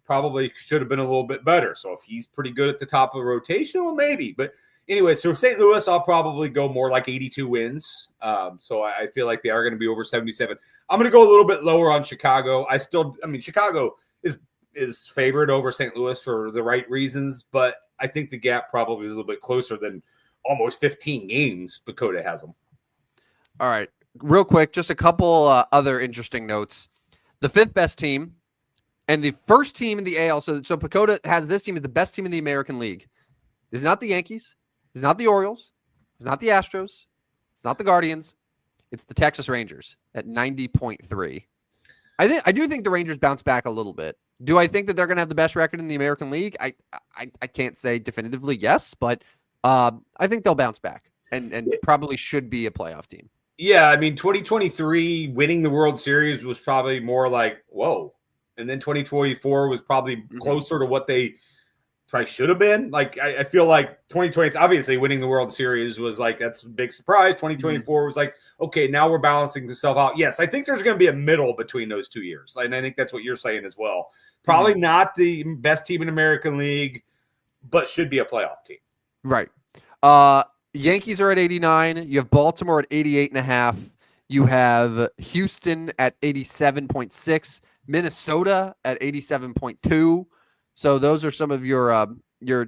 Speaker 2: probably should have been a little bit better. So if he's pretty good at the top of the rotation, well, maybe. But anyway, so St. Louis, I'll probably go more like 82 wins. So I feel like they are going to be over 77. I'm going to go a little bit lower on Chicago. Chicago is favored over St. Louis for the right reasons, but I think the gap probably is a little bit closer than almost 15 games Pacoda has them.
Speaker 1: All right. Real quick, just a couple other interesting notes. The fifth best team and the first team in the AL. So Pacoda has this team as the best team in the American League. It's not the Yankees. It's not the Orioles. It's not the Astros. It's not the Guardians. It's the Texas Rangers at 90.3. I do think the Rangers bounce back a little bit. Do I think that they're going to have the best record in the American League? I can't say definitively yes, but I think they'll bounce back and probably should be a playoff team.
Speaker 2: Yeah, 2023 winning the World Series was probably more like, whoa. And then 2024 was probably closer to what they probably should have been. Like, I feel like 2020, obviously winning the World Series was like, that's a big surprise. 2024 was like, okay, now we're balancing themselves out. Yes, I think there's going to be a middle between those 2 years. And I think that's what you're saying as well. Probably not the best team in American League, but should be a playoff team.
Speaker 1: Right. Yankees are at 89. You have Baltimore at 88.5. You have Houston at 87.6. Minnesota at 87.2. So those are some of your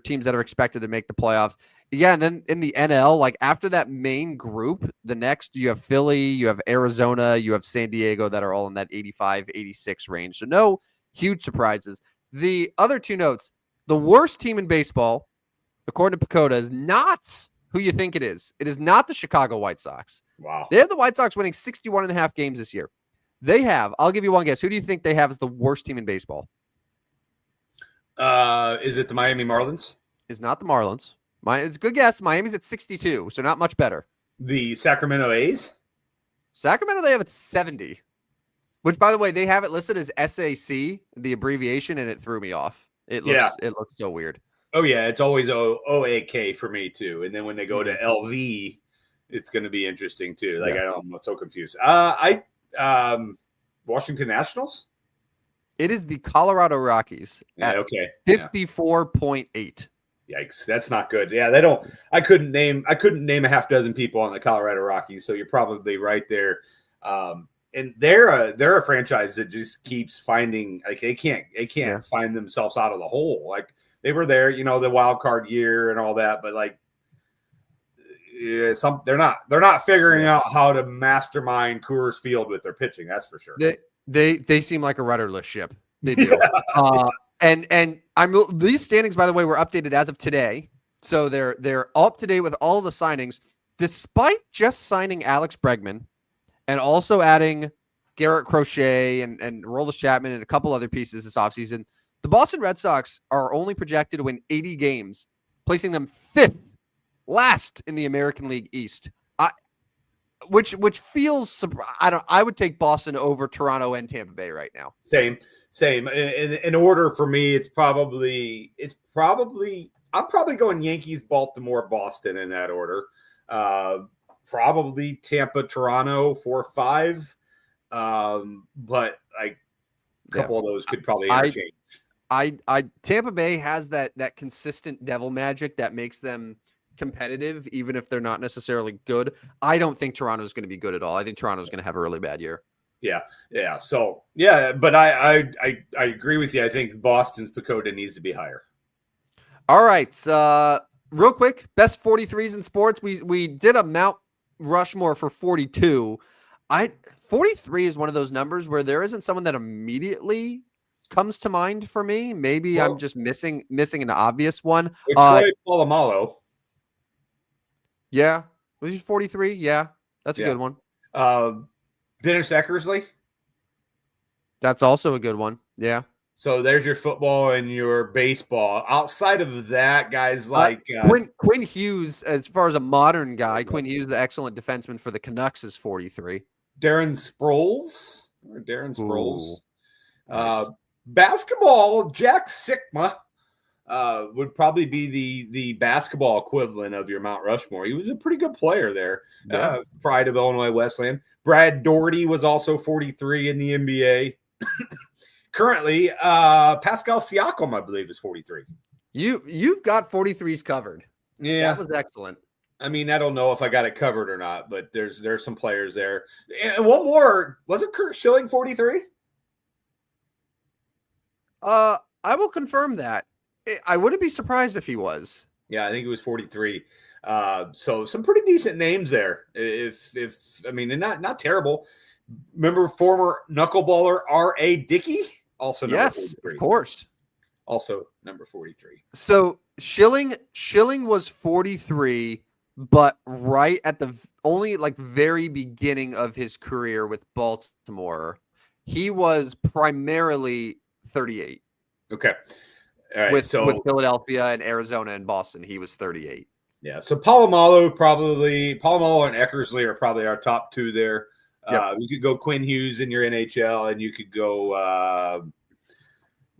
Speaker 1: teams that are expected to make the playoffs. Yeah, and then in the NL, like after that main group, the next you have Philly, you have Arizona, you have San Diego that are all in that 85, 86 range. So no huge surprises. The other two notes, the worst team in baseball, according to Pacoda, is not who you think it is. It is not the Chicago White Sox.
Speaker 2: Wow.
Speaker 1: They have the White Sox winning 61.5 games this year. They have, I'll give you one guess. Who do you think they have as the worst team in baseball?
Speaker 2: Is it the Miami Marlins?
Speaker 1: It's not the Marlins. It's a good guess. Miami's at 62, so not much better.
Speaker 2: The Sacramento A's?
Speaker 1: Sacramento, they have it 70, which, by the way, they have it listed as SAC, the abbreviation, and it threw me off. It looks so weird.
Speaker 2: Oh, yeah, it's always OAK for me, too. And then when they go to LV, it's going to be interesting, too. Like, I'm so confused. Washington Nationals?
Speaker 1: It is the Colorado Rockies at 54.8.
Speaker 2: Yikes, that's not good. Yeah, they don't. I couldn't name a half dozen people on the Colorado Rockies, so you're probably right there. And they're a franchise that just keeps finding, like, they can't find themselves out of the hole. Like, they were there, the wild card year and all that, but like, they're not figuring out how to mastermind Coors Field with their pitching. That's for sure.
Speaker 1: They seem like a rudderless ship. They do. And these standings, by the way, were updated as of today. So they're up to date with all of the signings, despite just signing Alex Bregman and also adding Garrett Crochet and Aroldis Chapman and a couple other pieces this offseason. The Boston Red Sox are only projected to win 80 games, placing them fifth last in the American League East. Which feels, I would take Boston over Toronto and Tampa Bay right now.
Speaker 2: Same. In order for me, it's probably I'm probably going Yankees, Baltimore, Boston in that order. Probably Tampa, Toronto, 4-5. But a couple of those could probably interchange.
Speaker 1: Tampa Bay has that consistent devil magic that makes them competitive, even if they're not necessarily good. I don't think Toronto's going to be good at all. I think Toronto's going to have a really bad year.
Speaker 2: Yeah. So but I agree with you. I think Boston's Pacoda needs to be higher.
Speaker 1: All right. Real quick, best 43s in sports. We did a Mount Rushmore for 42. 43 is one of those numbers where there isn't someone that immediately comes to mind for me. Maybe I'm just missing an obvious one.
Speaker 2: Troy Polamalu.
Speaker 1: Yeah. Was he 43? Yeah. That's a good one.
Speaker 2: Dennis Eckersley.
Speaker 1: That's also a good one. Yeah.
Speaker 2: So there's your football and your baseball. Outside of that, guys like
Speaker 1: Quinn Hughes, as far as a modern guy, Quinn Hughes, the excellent defenseman for the Canucks, is 43.
Speaker 2: Darren Sproles.
Speaker 1: Nice.
Speaker 2: Basketball, Jack Sikma would probably be the basketball equivalent of your Mount Rushmore. He was a pretty good player there.
Speaker 1: Yeah.
Speaker 2: Pride of Illinois Wesleyan. Brad Doherty was also 43 in the NBA. Currently, Pascal Siakam, I believe, is 43.
Speaker 1: You've got 43s covered.
Speaker 2: Yeah,
Speaker 1: that was excellent.
Speaker 2: I mean, I don't know if I got it covered or not, but there's some players there. And one more, wasn't Kurt Schilling 43?
Speaker 1: I will confirm that. I wouldn't be surprised if he was.
Speaker 2: Yeah, I think he was 43. So some pretty decent names there. If I mean, and not terrible. Remember former knuckleballer R.A. Dickey? Also number 43.
Speaker 1: Of course.
Speaker 2: Also number 43.
Speaker 1: So Schilling was 43, but right at the only very beginning of his career with Baltimore, he was primarily 38.
Speaker 2: Okay. All right.
Speaker 1: With Philadelphia and Arizona and Boston, he was 38.
Speaker 2: Yeah. So Polamalu and Eckersley are probably our top two there.
Speaker 1: Yep.
Speaker 2: We could go Quinn Hughes in your NHL, and you could go.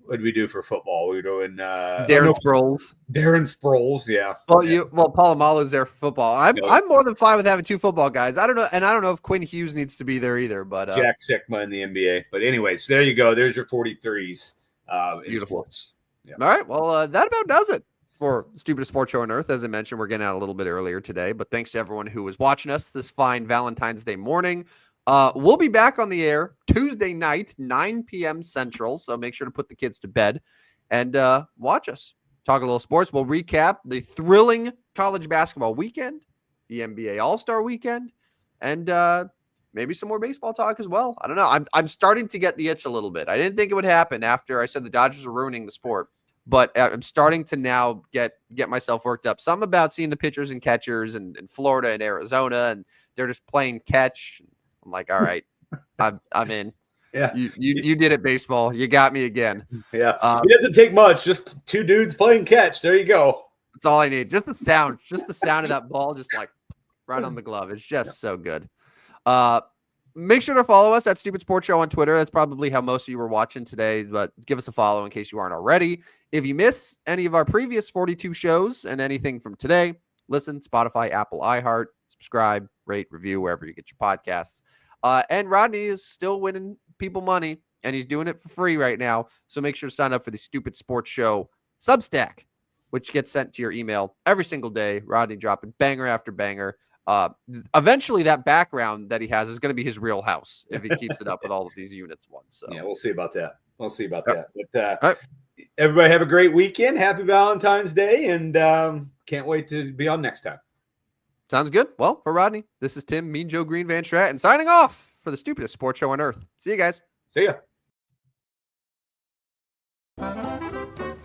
Speaker 2: What did we do for football? We were doing
Speaker 1: Darren Sproles.
Speaker 2: Darren Sproles, yeah.
Speaker 1: Well, Polamalu's there for football. I'm more than fine with having two football guys. I don't know if Quinn Hughes needs to be there either. But
Speaker 2: Jack Sikma in the NBA. But anyways, there you go. There's your 43s.
Speaker 1: Beautiful.
Speaker 2: Yeah.
Speaker 1: All right. Well, that about does it for Stupidest Sports Show on Earth. As I mentioned, we're getting out a little bit earlier today, but thanks to everyone who was watching us this fine Valentine's Day morning. We'll be back on the air Tuesday night, 9 p.m. Central. So make sure to put the kids to bed and watch us talk a little sports. We'll recap the thrilling college basketball weekend, the NBA All-Star weekend, and maybe some more baseball talk as well. I don't know. I'm starting to get the itch a little bit. I didn't think it would happen after I said the Dodgers were ruining the sport, but I'm starting to now get myself worked up. Some about seeing the pitchers and catchers in Florida and Arizona, and they're just playing catch. I'm like, all right, I'm in.
Speaker 2: Yeah,
Speaker 1: you did it, baseball. You got me again.
Speaker 2: Yeah, it doesn't take much. Just two dudes playing catch. There you go.
Speaker 1: That's all I need. Just the sound of that ball, just like right on the glove. It's just so good. Make sure to follow us at Stupid Sports Show on Twitter. That's probably how most of you were watching today, but give us a follow in case you aren't already. If you miss any of our previous 42 shows and anything from today, listen, Spotify, Apple, iHeart, subscribe, rate, review, wherever you get your podcasts. And Rodney is still winning people money, and he's doing it for free right now. So make sure to sign up for the Stupid Sports Show Substack, which gets sent to your email every single day. Rodney dropping banger after banger. Eventually, that background that he has is going to be his real house if he keeps it up with all of these units once. So
Speaker 2: yeah, we'll see about that. But everybody have a great weekend. Happy Valentine's Day, and can't wait to be on next time.
Speaker 1: Sounds good. Well, for Rodney, this is Tim, Mean Joe Green Van Stratton, signing off for the Stupidest Sports Show on Earth. See you guys.
Speaker 2: See ya.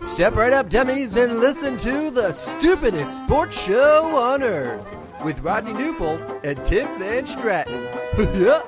Speaker 1: Step right up, dummies, and listen to the Stupidest Sports Show on Earth with Rodney Newpol and Tim Van Stratton. Yeah.